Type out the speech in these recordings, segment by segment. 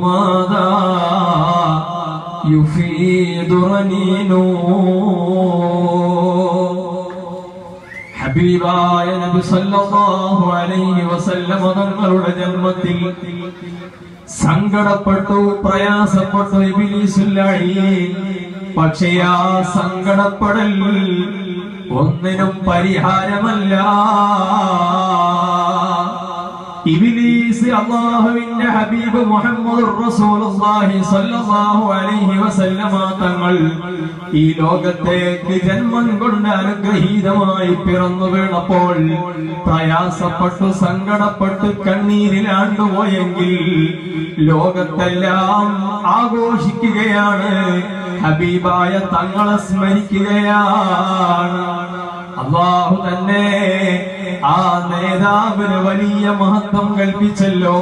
ماذا يفيد رنينه. ഹബീബായ നബി സല്ലല്ലാഹു അലൈഹി വസല്ലം തങ്ങളുടെ ജന്മത്തിൽ സങ്കടപ്പെട്ടു, പ്രയാസപ്പെട്ടു ഇബ്ലീസുൽ ലഈൻ. പക്ഷേ ആ സങ്കടപ്പെടൽ ഒന്നിനും പരിഹാരമല്ല. ഇബ്ലീസ് അല്ലാഹുവിന്റെ ഹബീബ് മുഹമ്മദുർ റസൂലുള്ളാഹി സ്വല്ലല്ലാഹു അലൈഹി വസല്ലമ തങ്ങൾ ഈ ലോകത്തേക്ക് ജന്മം കൊണ്ട് അനുഗ്രഹീതമായി പിറന്നു വീണപ്പോൾ പ്രയാസപ്പെട്ടു, സങ്കടപ്പെട്ട് കണ്ണീരിലാണ്ടുപോയെങ്കിൽ ലോകത്തെല്ലാം ആഘോഷിക്കുകയാണ്, ഹബീബായ തങ്ങളെ സ്മരിക്കുകയാണ്. അല്ലാഹു തന്നെ ആ നേതാവിന് വലിയ മഹത്വം കൽപ്പിച്ചല്ലോ.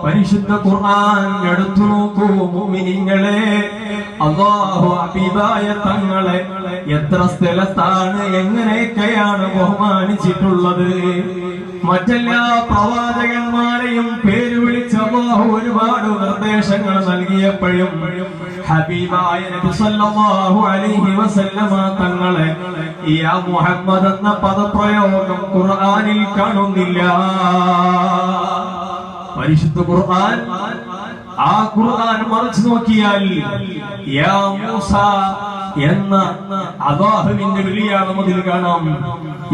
പരിശുദ്ധ ഖുർആൻ എടുത്തു നോക്കൂ മുഅ്മിനീങ്ങളെ. അല്ലാഹു ഹബീബായ തങ്ങളെ എത്ര സ്ഥലത്താണ്, എങ്ങനെയൊക്കെയാണ് ബഹുമാനിച്ചിട്ടുള്ളത്. മറ്റെല്ലാ പ്രവാചകന്മാരെയും പേര് വിളിച്ച് അല്ലാഹു ഒരുപാട് നിർദ്ദേശങ്ങൾ നൽകിയപ്പോഴും ഹബീബായ നബി സല്ലല്ലാഹു അലൈഹി വസല്ലമ തങ്ങളെ യാ മുഹമ്മദ് എന്ന പദപ്രയോഗം ഖുർആനിൽ കാണുന്നില്ല. പരിശുദ്ധ ഖുർആൻ, ആ ഖുർആൻ മറിച്ച് നോക്കിയാൽ യാ മൂസ എന്ന അല്ലാഹുവിന്റെ വിളിയാണ് അതിൽ കാണാം.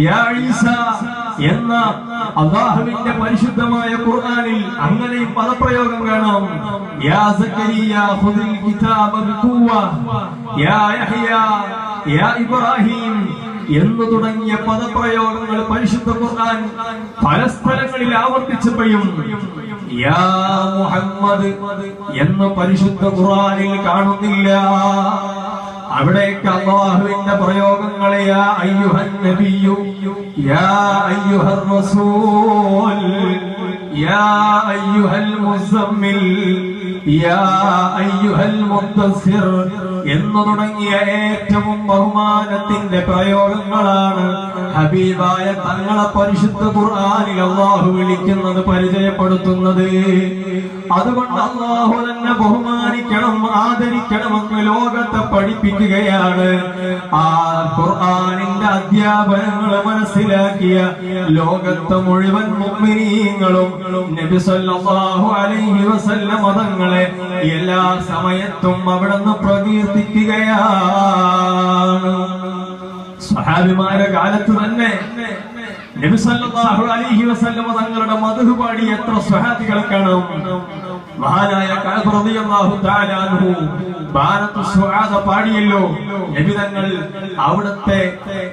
യാ ഈസ എന്ന അല്ലാഹുവിന്റെ പരിശുദ്ധമായ ഖുർആനിൽ അങ്ങനെ പദപ്രയോഗം കാണാം. യാ സക്കരിയ ഖുദിൽ കിതാബ ബിഖുവ, യാ യഹ്യ, യാ ഇബ്രാഹിം എന്ന് തുടങ്ങിയ പദപ്രയോഗങ്ങൾ പരിശുദ്ധ ഖുർആൻ പല സ്ഥലങ്ങളിൽ ആവർത്തിച്ചപ്പോഴും യാ മുഹമ്മദ് എന്ന് പരിശുദ്ധ ഖുർആനിൽ കാണുന്നില്ല. അവിടേക്ക് അല്ലാഹുവിന്റെ പ്രയോഗങ്ങളെ യാ അയ്യുഹൻ നബിയ്യു, യാ അയ്യുഹർ റസൂൽ, യാ അയ്യുഹൽ മുസമ്മിൽ, യാ അയ്യുഹൽ മുദ്ദസ്സിർ എന്ന് തുടങ്ങിയ ഏറ്റവും ബഹുമാനത്തിന്റെ പ്രയോഗങ്ങളാണ് ഹബീബായ തങ്ങളെ പരിശുദ്ധ ഖുർആനിൽ അല്ലാഹു വിളിക്കുന്നത്, പരിചയപ്പെടുത്തുന്നത്. അതുകൊണ്ട് അല്ലാഹു തന്നെ ബഹുമാനിക്കണം, ആദരിക്കണമെന്ന് ലോകത്തെ പഠിപ്പിക്കുകയാണ്. ആ ഖുർആനിന്റെ അധ്യാപനങ്ങൾ മനസ്സിലാക്കിയ ലോകത്തെ മുഴുവൻ മുഅ്മിനീങ്ങളും നബി സല്ലല്ലാഹു അലൈഹി വസല്ലം തങ്ങളെ എല്ലാ സമയത്തും അവിടുന്ന് പ്രകീർത്തിക്കുകയാണ്. സ്വഹാബിമാരുടെ കാലത്ത് തന്നെ നബി സല്ലല്ലാഹു അലൈഹി വസല്ലം തങ്ങളുടെ മദ്ഹ് പാടി എത്ര സ്വഹാബികളെ കാണാം. മഹാനായ കഅബ് റളിയല്ലാഹു തആല അൻഹു ബാനത്തു സുആദ പാടിയല്ലോ. നബി തങ്ങൾ അവിടുത്തെ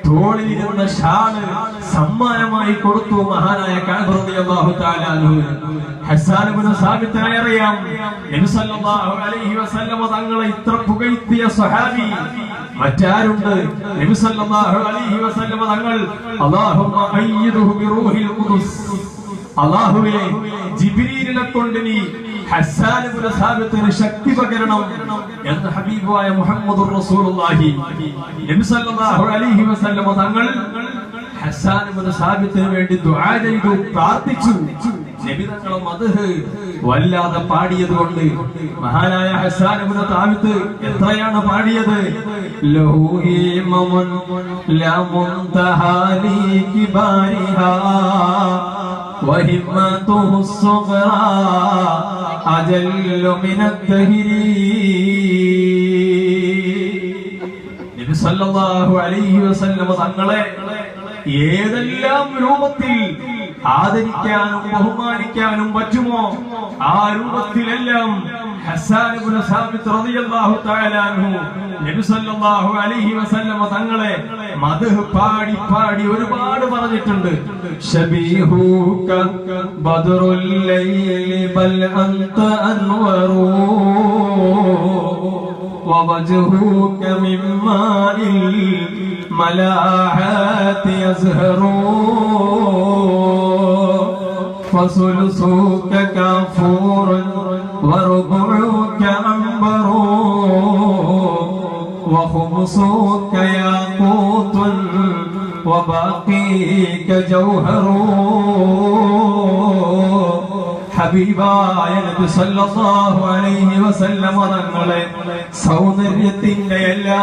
തോളിലിരുന്ന ഷാള് സമ്മാനമായി കൊടുത്തു മഹാനായ കഅബ് റളിയല്ലാഹു തആല അൻഹു. ഹസ്സാൻ ഇബ്നു സാബിത്തിനെ അറിയാം. നബി സല്ലല്ലാഹു അലൈഹി വസല്ലം തങ്ങളെ ഇത്ര പുകഴ്ത്തിയ സ്വഹാബി മറ്റാരുണ്ട്? നബി സല്ലല്ലാഹു അലൈഹി വസല്ലം തങ്ങൾ അല്ലാഹുമ്മ അയ്യിദുഹു ബിറൂഹിൽ ഖുദ്സ്, അല്ലാഹുവേ ജിബ്രീലിനെ കൊണ്ട് നീ ഹസ്സാൻ ഇബ്നു സാബിത്തിന് ശക്തി പകരണം എന്ന് ഹബീബായ മുഹമ്മദുർ റസൂലുള്ളാഹി നബി സല്ലല്ലാഹു അലൈഹി വസല്ലം തങ്ങൾ ഹസ്സാൻ ഇബ്നു സാബിത്തിന് വേണ്ടി ദുആ ചെയ്തു, പ്രാർത്ഥിച്ചു. നബി തങ്ങളെ മദ്ഹ് വല്ലാതെ പാടിയതുകൊണ്ട് മഹാനായ ഹസ്സാൻ ഇബ്നു സാബിത്ത് എത്രയാണ് പാടിയത്? ലഹു ഹിമമുൻ ലാ മുൻതഹാ ലി കിബാരിഹാ വഹിമ്മതുഹു الصغرى أجل من الدهر. നബി സല്ലല്ലാഹു അലൈഹി വസല്ലം തങ്ങളെ ഏതെല്ലാം രൂപത്തിൽ ആദരിക്കാനും ബഹുമാനിക്കാനും പറ്റുമോ ആ രൂപത്തിലെല്ലാം ഹസ്സാൻ ഇബ്നു സാബിത്ത് റളിയല്ലാഹു തആല അൻഹു നബി സല്ലല്ലാഹു അലൈഹി വസല്ലം തങ്ങളെ മദ്ഹ് പാടി പാടി ഒരുപാട് പറഞ്ഞിട്ടുണ്ട്. ശബീഹുക ബദ്റുൽ ലൈലി ബൽ അൻത അൻവറു വവജ്ഹുക മിമ്മാഇൽ മലാഹാതി യസ്ഹറു فثلثك كافور وربعك عنبر وخمسك ياقوت وباقيك جوهر. ഹബീബായ നബി സല്ലല്ലാഹു അലൈഹി വസല്ലം തങ്ങളെ സൗന്ദര്യത്തിന്റെ എല്ലാ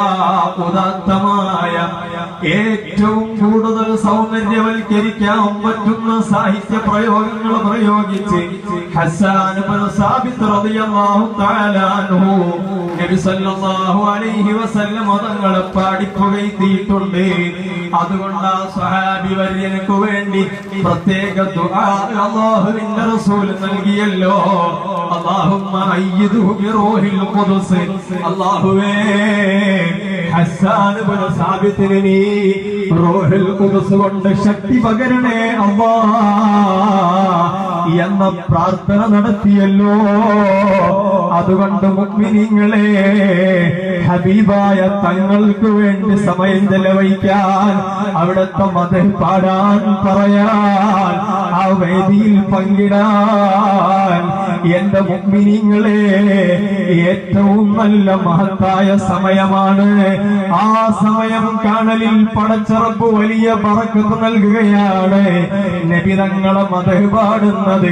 ഉദാത്തമായ ഏറ്റവും കൂടുതൽ സൗന്ദര്യവൽക്കരിക്കാൻ പറ്റുന്ന സാഹിത്യ പ്രയോഗങ്ങൾ പ്രയോഗിച്ച് ഹസ്സാൻ ഇബ്നു സാബിത്ത് റളിയല്ലാഹു തആല അൻഹു നബി സല്ലല്ലാഹു അലൈഹി വസല്ലം തങ്ങളെ പാടിപ്പുകഴ്ത്തിയിട്ടുണ്ട്. അതുകൊണ്ട് ആ സ്വഹാബി വര്യനക്ക് വേണ്ടി പ്രത്യേക ദുആ അല്ലാഹുവിന്റെ റസൂൽ നൽകിയല്ലോ. അല്ലാഹുമ്മ അയ്യിദുഹു ബിറൂഹിൽ ഖുദ്സ്. അല്ലാഹുവേ ഹസ്സാൻ ഇബ്നു സാബിത്തിന് നീ റൂഹുൽ ഖുദ്സ് കൊണ്ട് ശക്തി പകരണേ അല്ലാഹ് എന്ന പ്രാർത്ഥന നടത്തിയല്ലോ. അതുകൊണ്ട് മുഅ്മിനീങ്ങളെ ഹബീബായ തങ്ങൾക്ക് വേണ്ടി സമയം ചെലവഴിക്കാൻ, അവിടുത്തെ മദഹ് പാടാൻ, പറയാൻ, ആ വേദിയിൽ പങ്കിടാൻ എന്റെ മുഅ്മിനീങ്ങളെ ഏറ്റവും നല്ല മഹത്തായ സമയമാണ്. ആ സമയം കാണലിൽ പടച്ച റബ്ബ് വലിയ ബറക്കത്ത് നൽകുകയാണ്. നബി തങ്ങളെ മദഹ് പാടുന്നത്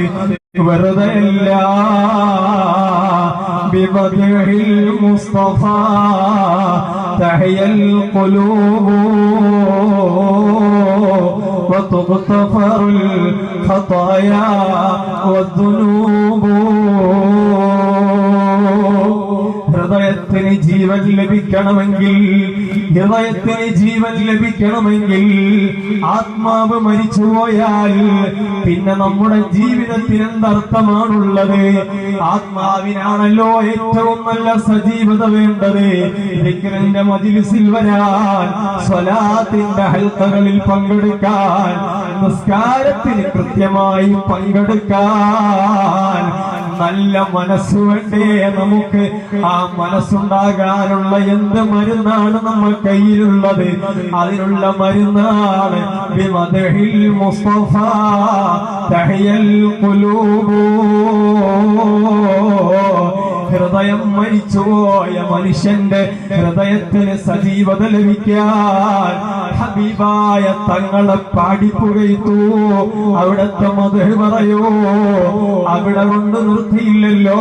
വെറുതെയല്ല. ബിമദ്ഹിൽ മുസ്തഫ തഹയൽ ഖുലൂബ് വതുഗ്തഫറുൽ ഖതായാ വദ്ദുനൂബ്. ഹൃദയത്തിന് ജീവൻ ലഭിക്കണമെങ്കിൽ, ഹൃദയത്തിന് ജീവൻ ലഭിക്കണമെങ്കിൽ ആത്മാവ് മരിച്ചുപോയാൽ പിന്നെ നമ്മുടെ ജീവിതത്തിന് എന്തർത്ഥമാണുള്ളത്? ആത്മാവിനാണല്ലോ ഏറ്റവും നല്ല സജീവത വേണ്ടത്. ദിക്റിന്റെ മജ്‌ലിസിൽ വരാൻ, സ്വലാത്തിന്റെ ഹൽഖകളിൽ പങ്കെടുക്കാൻ, നിസ്കാരത്തിന് കൃത്യമായി പങ്കെടുക്കാൻ നല്ല മനസ്സ് വേണ്ടേ നമുക്ക്? ആ മനസ്സുണ്ടാകാനുള്ള എന്ത് മരുന്നാണ് നമ്മൾ കയ്യിലുള്ളത്? അതിനുള്ള മരുന്നാണ് ബിമദ്ഹിൽ മുസ്തഫ തഹയൽ ഖുലൂബ്. ഹൃദയം മരിച്ചുപോയ മനുഷ്യന്റെ ഹൃദയത്തിന് സജീവത ലഭിക്കാൻ ഹബീബായ തങ്ങളെ പാടിപ്പുകഴ്ത്തു. അവിടത്തെ മദ്ഹ് പറയൂ. അവിടെ കൊണ്ട് നിർത്തിയില്ലല്ലോ.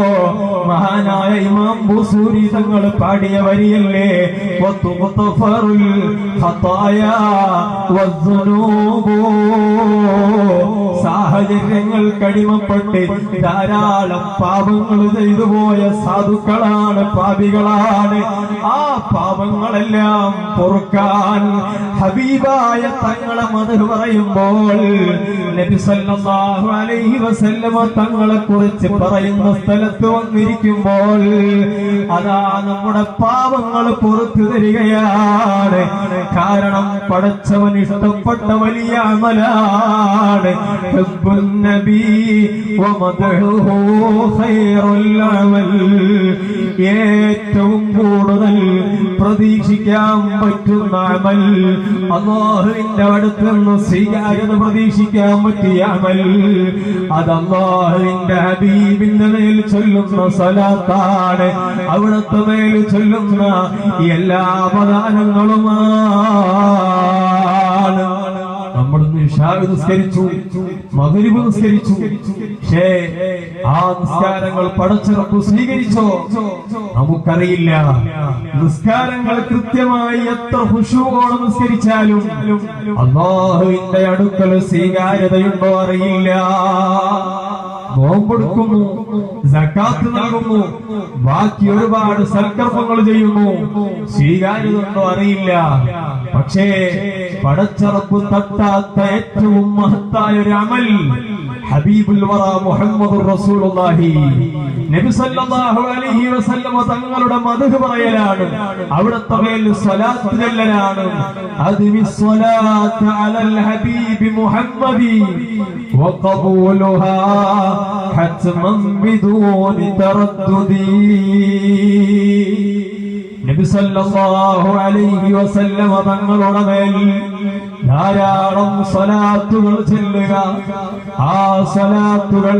മഹാനായ ഇമാം ബുസൂരി തങ്ങൾ പാടിയ വരിയല്ലേ, വതുഗ്തഫറുൽ ഖതായാ വദ്ദുനൂബ്. സാഹചര്യങ്ങൾ കടിമപ്പെട്ട് ധാരാളം പാപങ്ങൾ ചെയ്തു പോയ സാധുക്കളാണ്, പാപികളാണ്. ആ പാപങ്ങളെല്ലാം പൊറുക്കാൻ ഹബീബായ തങ്ങളെ മദ്ഹ് പറയുമ്പോൾ നബി സല്ലല്ലാഹു അലൈഹി വസല്ലം തങ്ങളെ കുറിച്ച് പറയുന്ന സ്ഥലത്ത് വന്നിരിക്കുമ്പോൾ അതാ നമ്മുടെ പാപങ്ങൾ പുറത്തു തരികയാണ്. കാരണം പടച്ചവൻ ഇഷ്ടപ്പെട്ട വലിയ അമലാണ് ഹുബ്ബുൻ നബി വമദ്ഹുഹു ഖൈറുൽ അമൽ. ഏറ്റവും കൂടുതൽ പ്രതീക്ഷിക്കാൻ പറ്റുന്ന അമൽ, അല്ലാഹുവിന്റെ അടുത്ത് നിന്ന് സ്വീകാര്യത പ്രതീക്ഷിക്കാൻ പറ്റിയ അമൽ, അത് അല്ലാഹുവിന്റെ ഹബീബിന്റെ മേൽ ചൊല്ലുന്ന സ്വലാത്താണ്. അവിടുത്തെ മേൽ ചൊല്ലുന്ന എല്ലാ അവദാനങ്ങളുമാണ്. നമ്മൾ ഇശാ നിസ്കരിച്ചു, മഗ്രിബ് നിസ്കരിച്ചു, പക്ഷേ ആ നിസ്കാരങ്ങൾ പടച്ച റബ്ബ് സ്വീകരിച്ചോ നമുക്കറിയില്ല. നിസ്കാരങ്ങൾ കൃത്യമായി എത്ര ഖുശൂഅോടെ നിസ്കരിച്ചാലും അല്ലാഹുവിന്റെ അടുക്കൽ സ്വീകാര്യതയുണ്ടോ അറിയില്ല. നോമ്പെടുക്കുന്നു, സക്കാത്ത് നൽകുന്നു, ബാക്കി ഒരുപാട് സൽക്കർമ്മങ്ങൾ ചെയ്യുന്നു, സ്വീകാര്യത ഉണ്ടോ അറിയില്ല. പക്ഷേ പടച്ച റബ്ബ് തട്ടാത്ത ഏറ്റവും മഹത്തായ ഒരു അമൽ ഹബീബുൽ വറ മുഹമ്മദുർ റസൂലുള്ളാഹി നബി സല്ലല്ലാഹു അലൈഹി വസല്ലം തങ്ങളുടെ മദ്ഹ് പറയലാണ്, അവിടുത്തെ മേൽ സ്വലാത്ത് ചൊല്ലലാണ്. അദ്മിസ് സ്വലാത്ത് അലൽ ഹബീബി മുഹമ്മദി വഖബൂലുഹാ ഹത്മൻ ബിദൂനി തറദ്ദുദി. നബി സല്ലല്ലാഹു അലൈഹി വസല്ലം തങ്ങളുടെ മേൽ ധാരാളം സ്വലാത്തുകൾ ചൊല്ലുക. ആ സ്വലാത്തുകൾ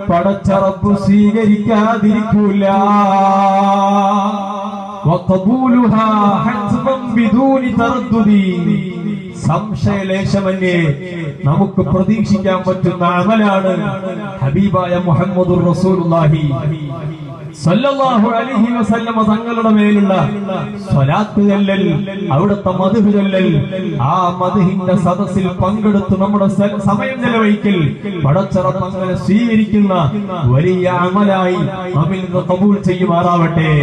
പടച്ച റബ്ബ് സ്വീകരിക്കാതിരിക്കൂല. വഖബൂലുഹാ ഹത്മൻ ബിദൂനി തറദ്ദുദി. സംശയലേശമന്യേ നമുക്ക് പ്രതീക്ഷിക്കാൻ പറ്റുന്ന അമലാണ് ഹബീബായ മുഹമ്മദുർ റസൂലുള്ളാഹി സല്ലല്ലാഹു അലൈഹി വസല്ലമ തങ്ങളുടെ മേലുള്ള സ്വലാത്ത് ചൊല്ലൽ, അവിടുത്തെ മദ്ഹ് ചൊല്ലൽ. ആ മദ്ഹിന്റെ സദസ്സിൽ പങ്കെടുത്ത് നമ്മുടെ സമയം ചെലവഴിക്കൽ പടച്ചറപ്പ് അങ്ങനെ സ്വീകരിക്കുന്ന വലിയ അമലായി നമ്മിൽ നിന്ന് ഖബൂൽ ചെയ്യുമാറാവട്ടെ.